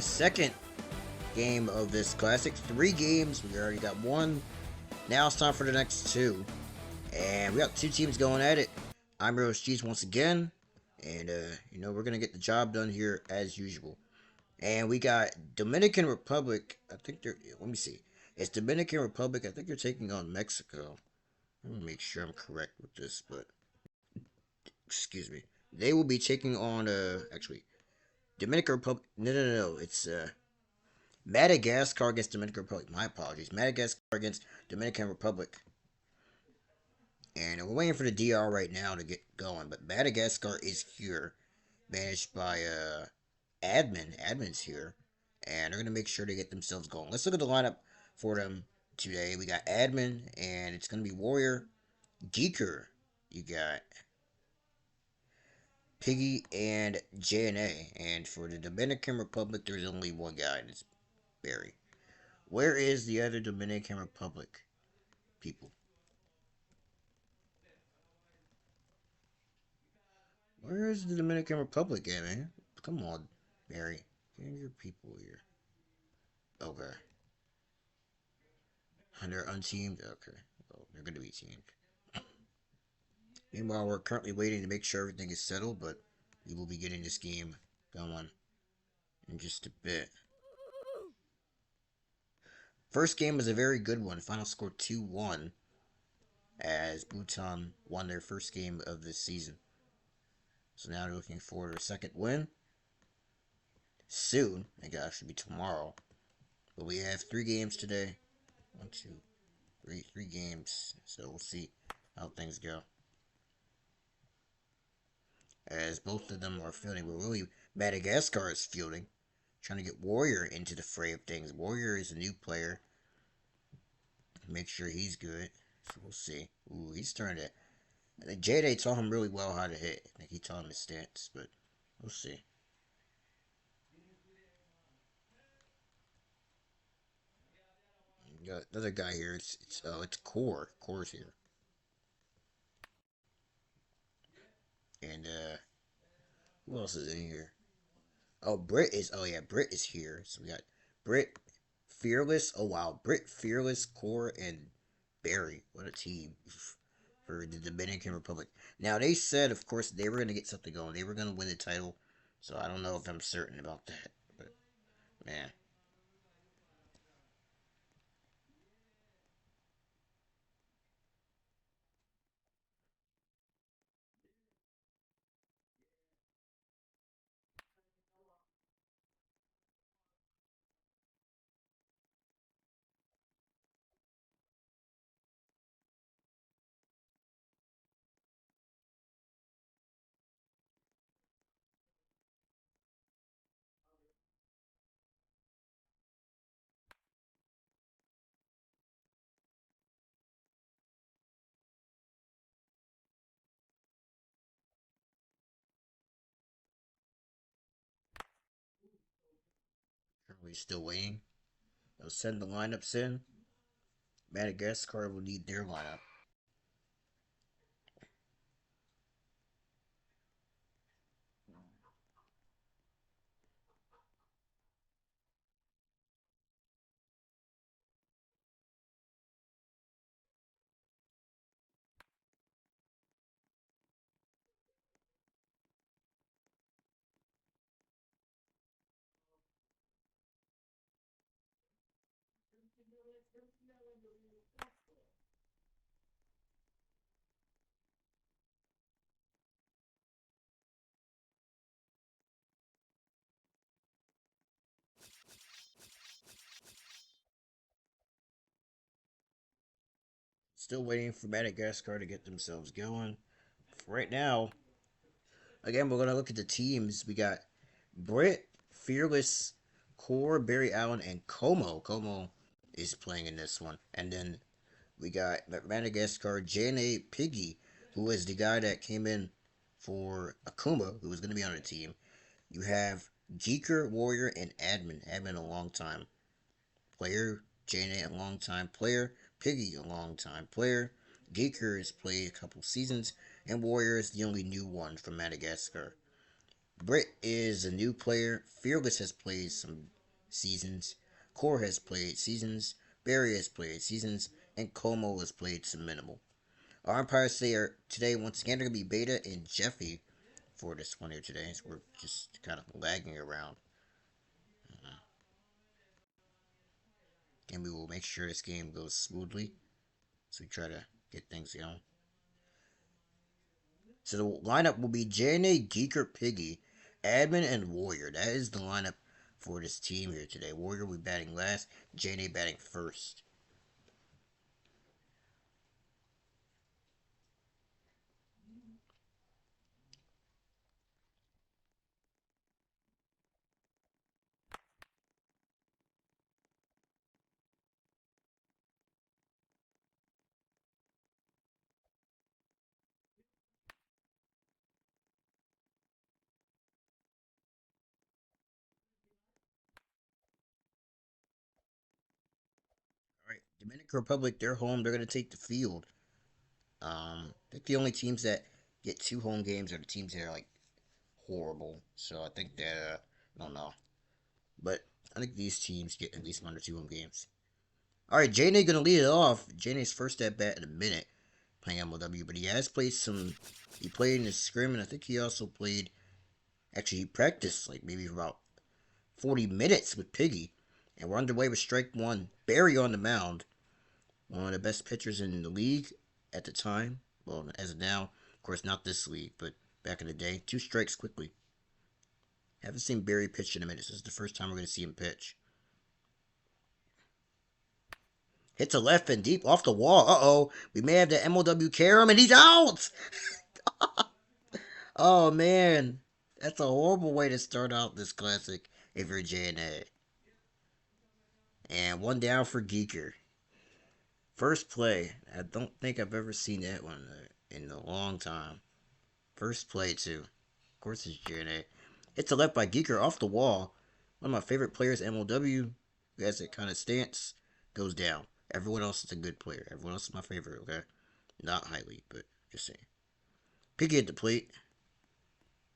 our second game of this classic. 3 games. We already got one. Now it's time for the next 2. And we got 2 teams going at it. I'm Rose Cheese once again. And, we're going to get the job done here as usual. And we got Dominican Republic. I think they're, let me see. It's Dominican Republic. I think they're taking on Mexico. Let me make sure I'm correct with this, but excuse me. They will be taking on, actually, Dominican Republic. No. It's, Madagascar against Dominican Republic. My apologies. Madagascar against Dominican Republic. And we're waiting for the DR right now to get going. But Madagascar is here. Managed by Admin. Admin's here. And they're going to make sure to get themselves going. Let's look at the lineup for them today. We got Admin. And it's going to be Warrior. Geeker. You got Piggy and JNA. And for the Dominican Republic, there's only one guy. And it's Barry. Where is the other Dominican Republic people? Where is the Dominican Republic at, man? Come on, Barry. Get your people here. Okay. And they're unteamed? Okay. Well, they're going to be teamed. Meanwhile, we're currently waiting to make sure everything is settled, but we will be getting this game going in just a bit. First game was a very good one. Final score 2-1 as Bhutan won their first game of this season. So now they're looking forward to a second win. Soon. I think it'll actually be tomorrow. But we have 3 games today. 1, 2, 3. 3 games. So we'll see how things go. As both of them are fielding. But really, Madagascar is fielding. Trying to get Warrior into the fray of things. Warrior is a new player. Make sure he's good. So we'll see. Ooh, he's starting to... I think J-Day taught him really well how to hit. I think he taught him his stance. But we'll see. Got another guy here. It's Core. Core's here. And who else is in here? Oh, Britt is. Oh yeah, Britt is here. So we got Britt, Fearless. Oh wow, Britt, Fearless, Core, and Barry. What a team for the Dominican Republic. Now they said, of course, they were gonna get something going. They were gonna win the title. So I don't know if I'm certain about that. But man. We're still waiting. They'll send the lineups in. Madagascar will need their lineup. Still waiting for Madagascar to get themselves going. For right now, again, we're going to look at the teams. We got Britt, Fearless, Core, Barry Allen, and Como. Como is playing in this one. And then we got Madagascar, JNA Piggy, who is the guy that came in for Akuma, who was going to be on the team. You have Geeker, Warrior, and Admin. Admin, a long time player. JNA, a long time player. Piggy, a long time player. Geeker has played a couple seasons. And Warrior is the only new one from Madagascar. Britt is a new player. Fearless has played some seasons. Core has played seasons. Barry has played seasons. And Como has played some minimal. Our umpires today once again are going to be Beta and Jeffy for this one here today. So we're just kind of lagging around. And we will make sure this game goes smoothly. So we try to get things going. So the lineup will be JNA, Geeker, Piggy, Admin, and Warrior. That is the lineup for this team here today. Warrior will be batting last, JNA batting first. All right, Dominican Republic, they're home. They're going to take the field. I think the only teams that get 2 home games are the teams that are like horrible. So I think that I don't know, but I think these teams get at least 1 or 2 home games. All right, JNA going to lead it off. JNA's first at bat in a minute playing MLW, but he has played some. He played in the scrim, and I think he also played. Actually, he practiced like maybe for about 40 minutes with Piggy, and we're underway with strike one. Barry on the mound, one of the best pitchers in the league at the time. Well, as of now, of course, not this league, but back in the day. 2 strikes quickly. Haven't seen Barry pitch in a minute. This is the first time we're going to see him pitch. Hits a left and deep off the wall. Uh-oh. We may have the MLW carry him, and he's out! Oh, man. That's a horrible way to start out this classic if you're JNA. And one down for Geeker. First play. I don't think I've ever seen that one in a long time. First play, too. Of course, it's JNA. It's a left by Geeker off the wall. One of my favorite players, MLW, who has that kind of stance, goes down. Everyone else is a good player. Everyone else is my favorite, okay? Not highly, but just saying. Piggy at the plate.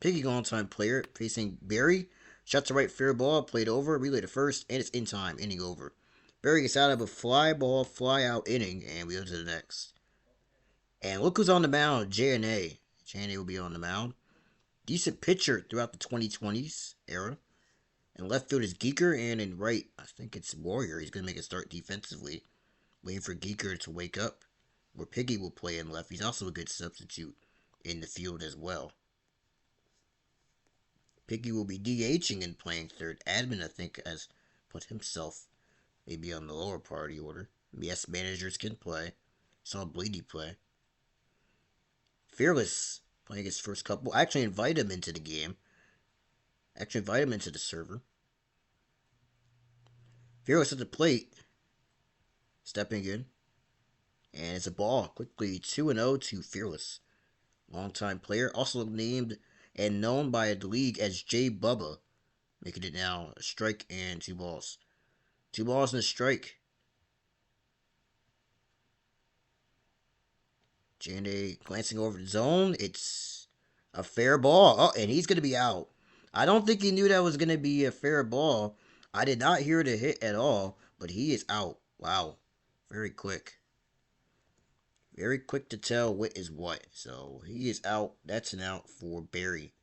Piggy on time player facing Barry. Shot to right, fair ball, played over, relay to first, and it's in time, inning over. Barry gets out of a fly ball, fly out inning, and we go to the next. And look who's on the mound, JNA. JNA will be on the mound. Decent pitcher throughout the 2020s era. In left field is Geeker, and in right, I think it's Warrior. He's going to make a start defensively, waiting for Geeker to wake up. Where Piggy will play in left. He's also a good substitute in the field as well. Piggy will be DHing and playing third. Admin, I think, has put himself maybe on the lower party order. Yes, managers can play. Saw Bleedy play. Fearless playing his first couple. I actually invite him into the game. Actually invite him into the server. Fearless at the plate. Stepping in. And it's a ball. Quickly 2-0 to Fearless. Longtime player. Also named and known by the league as J Bubba. Making it now a strike and 2 balls. 2 balls and a strike. Jande glancing over the zone. It's a fair ball. Oh, and he's going to be out. I don't think he knew that was going to be a fair ball. I did not hear the hit at all, but he is out. Wow. Very quick. Very quick to tell what is what. So he is out. That's an out for Barry.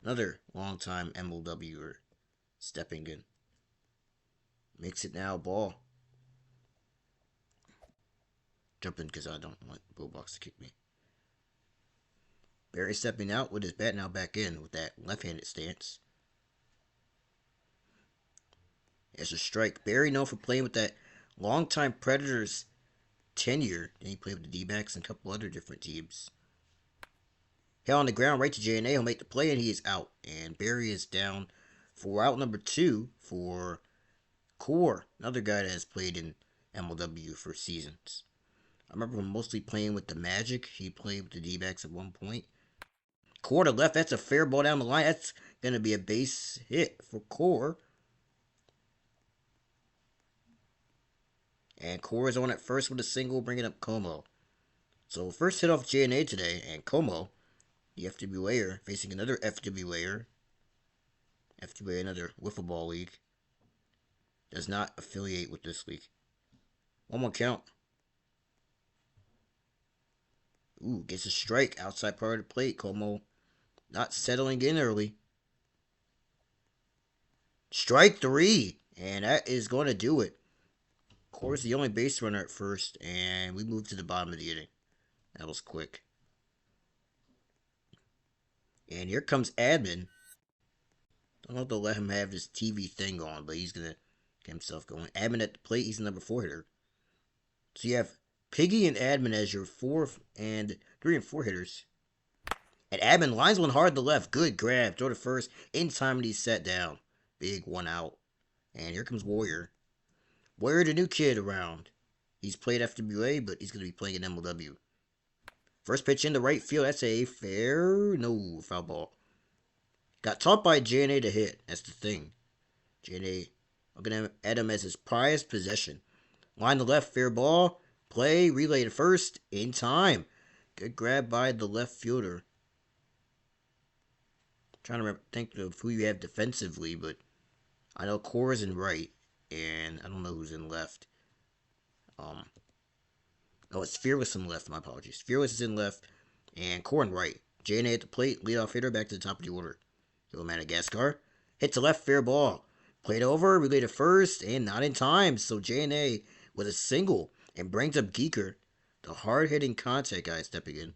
Another long-time MLWer stepping in. Makes it now a ball. Jumping because I don't want Bullbox to kick me. Barry stepping out with his bat now back in with that left-handed stance. It's a strike. Barry known for playing with that long-time Predators tenure. And he played with the D-backs and a couple other different teams. Hit on the ground right to JNA. He'll make the play and he is out. And Barry is down for out number 2 for Core. Another guy that has played in MLW for seasons. I remember him mostly playing with the Magic. He played with the D-backs at one point. Core to left. That's a fair ball down the line. That's going to be a base hit for Core. And Core is on at first with a single, bringing up Como. So first hit off JNA today, and Como The FWA'er facing another FWA'er. FWA, another wiffle ball league. Does not affiliate with this league. One more count. Ooh, gets a strike outside part of the plate. Como not settling in early. Strike 3. And that is going to do it. Of course, the only base runner at first. And we move to the bottom of the inning. That was quick. And here comes Admin. Don't know if they'll let him have his TV thing on, but he's going to get himself going. Admin at the plate. He's the number 4 hitter. So you have Piggy and Admin as your 4 and 3 and 4 hitters. And Admin lines one hard to left. Good grab. Throw to first. In time, and he's set down. Big 1 out. And here comes Warrior. Warrior, the new kid around. He's played FWA, but he's going to be playing in MLW. First pitch into right field. That's a fair. No, foul ball. Got taught by JNA to hit. That's the thing. JNA looking at him as his prized possession. Line to left. Fair ball. Play. Relay to first. In time. Good grab by the left fielder. Trying to think of who you have defensively, but I know Core's in right, and I don't know who's in left. It's Fearless in left. My apologies. Fearless is in left, and Core in right. JNA at the plate, leadoff hitter, back to the top of the order. Go Madagascar. Hit to left, fair ball. Played over, relay to first, and not in time. So JNA with a single and brings up Geeker, the hard-hitting contact guy stepping in.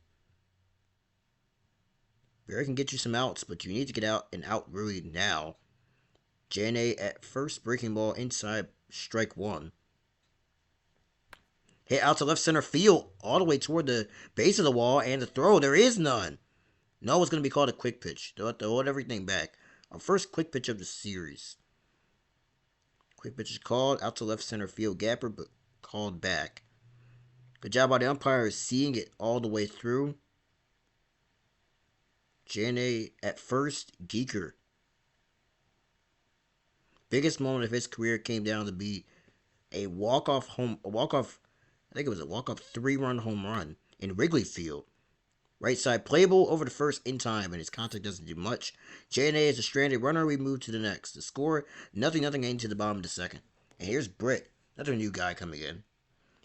Barry can get you some outs, but you need to get out and out really now. JNA at first, breaking ball inside, strike 1. Hit out to left center field, all the way toward the base of the wall, and the throw, there is none. No, it's going to be called a quick pitch. They'll have to hold everything back. Our first quick pitch of the series. Quick pitch is called out to left center field, gapper, but called back. Good job by the umpire seeing it all the way through. JNA at first, Geeker. Biggest moment of his career came down to be I think it was a walk-off 3-run home run in Wrigley Field. Right side playable over the first in time, and his contact doesn't do much. JNA is a stranded runner. We move to the next. The score, nothing into the bottom of the second. And here's Britt, another new guy coming in.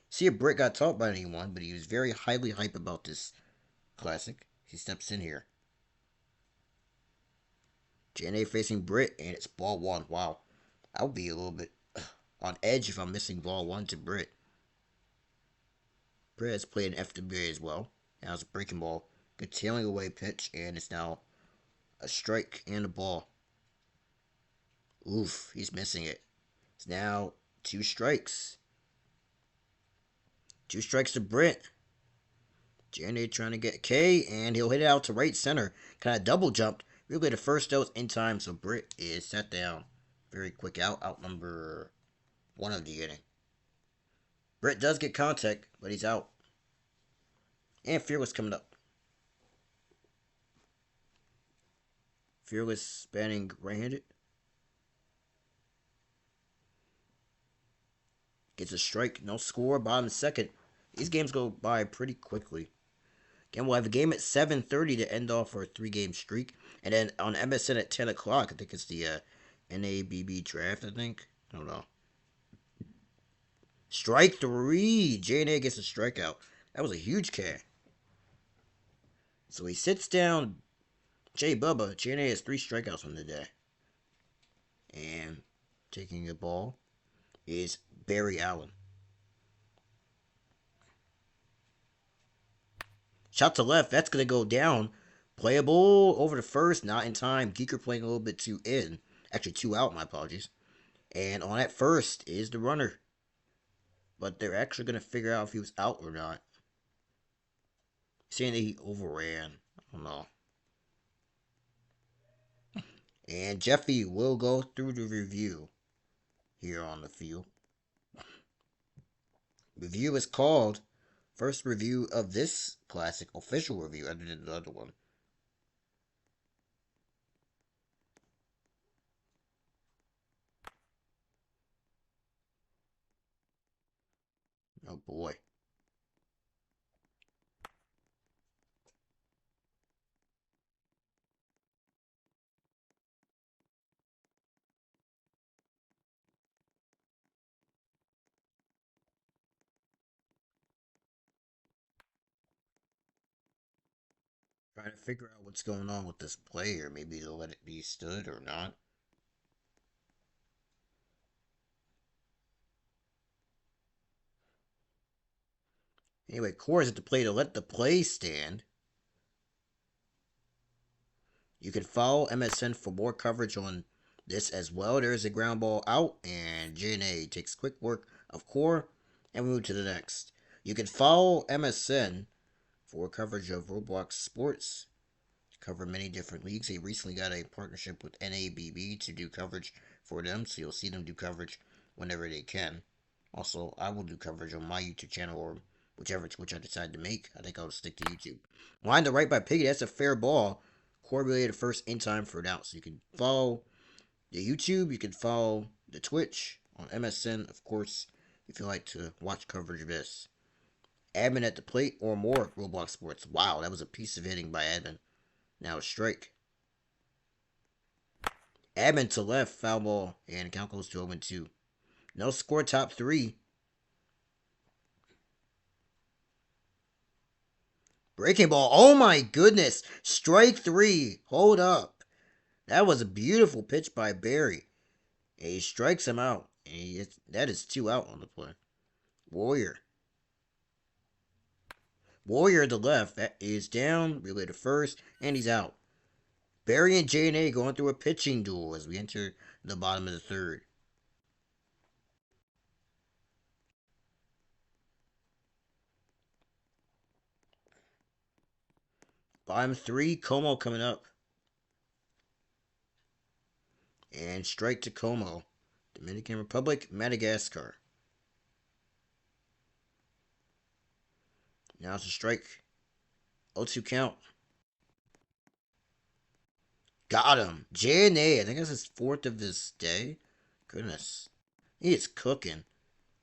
See if Britt got taught by anyone, but he was very highly hype about this classic. He steps in here. JNA facing Britt, and it's ball 1. Wow. I would be a little bit on edge if I'm missing ball 1 to Britt. Britt has played in FWA as well. Now it's a breaking ball. Good tailing away pitch, and it's now a strike and a ball. Oof, he's missing it. It's now 2 strikes. 2 strikes to Britt. JNA trying to get K, and he'll hit it out to right center. Kind of double jumped. Really the first dose in time, so Britt is set down. Very quick out number 1 of the inning. Britt does get contact, but he's out. And Fearless coming up. Fearless batting right-handed. Gets a strike, no score, bottom second. These games go by pretty quickly. Again, we'll have a game at 7:30 to end off our 3-game streak. And then on MSN at 10 o'clock, I think it's the NABB draft, I think. I don't know. Strike 3. JNA gets a strikeout. That was a huge K. So he sits down Jay Bubba. JNA has 3 strikeouts on the day. And taking the ball is Barry Allen. Shot to left. That's going to go down. Playable over to first. Not in time. Geeker playing a little bit too in. Actually, 2 out. My apologies. And on at first is the runner. But they're actually going to figure out if he was out or not. Saying that he overran. I don't know. And Jeffy will go through the review here on the field. Review is called. First review of this classic. Official review other than the other one. Oh boy. Trying to figure out what's going on with this player. Maybe they'll let it be stood or not. Anyway, Core is at the play to let the play stand. You can follow MSN for more coverage on this as well. There's a ground ball out, and JNA takes quick work of Core, and we move to the next. You can follow MSN for coverage of Roblox Sports. Cover many different leagues. They recently got a partnership with NABB to do coverage for them, so you'll see them do coverage whenever they can. Also, I will do coverage on my YouTube channel or whichever Twitch I decide to make. I think I'll stick to YouTube. Line to right by Piggy. That's a fair ball. Core related first in time for it out. So you can follow the YouTube. You can follow the Twitch on MSN, of course, if you like to watch coverage of this. Admin at the plate or more Roblox Sports. Wow, that was a piece of hitting by Admin. Now a strike. Admin to left, foul ball, and count goes to 0-2. No score, top three. Breaking ball. Oh my goodness. Strike three. Hold up. That was a beautiful pitch by Barry. And he strikes him out. And that is 2 out on the play. Warrior. Warrior to left. That is down. Relay to first. And he's out. Barry and J&A going through a pitching duel as we enter the bottom of the third. Bottom three. Como coming up. And strike to Como. Dominican Republic, Madagascar. Now it's a strike. 0-2 count. Got him. J&A. I think that's his fourth of this day. Goodness. He is cooking.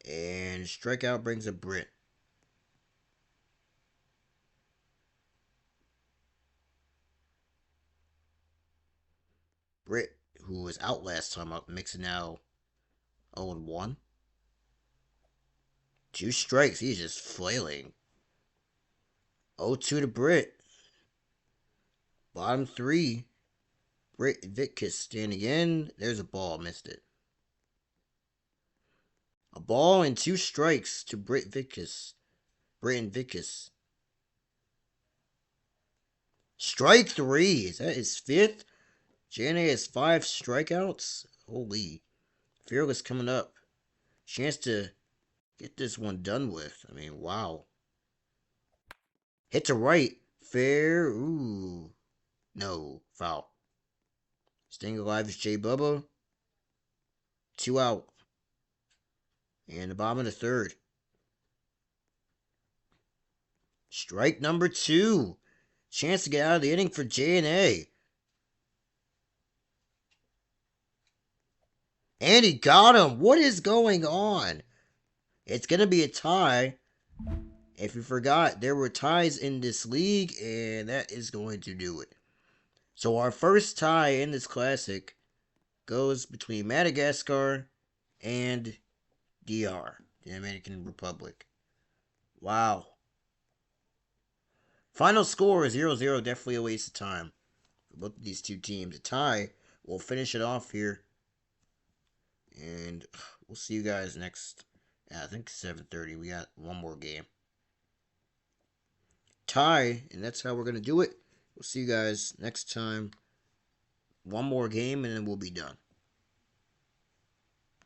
And strikeout brings a Brit. Brit, who was out last time up, makes it now 0-1. 2 strikes. He's just flailing. 0-2 to Brit. Bottom three. Brit Vitkus standing in. There's a ball. Missed it. A ball and 2 strikes to Brit Vitkus. Brit Vitkus. Strike three. Is that his fifth? JNA has 5 strikeouts. Holy. Fearless coming up. Chance to get this one done with. I mean, wow. Hit to right. Fair. Ooh. No. Foul. Staying alive is J Bubba. 2 out. And the bottom of the third. Strike number 2. Chance to get out of the inning for J&A. And he got him. What is going on? It's going to be a tie. If you forgot, there were ties in this league, and that is going to do it. So our first tie in this classic goes between Madagascar and DR, the Dominican Republic. Wow. Final score is 0-0. Definitely a waste of time for both of these two teams. A tie will finish it off here. And we'll see you guys next, I think 7:30. We got one more game. Tie, and that's how we're going to do it. We'll see you guys next time. One more game, and then we'll be done.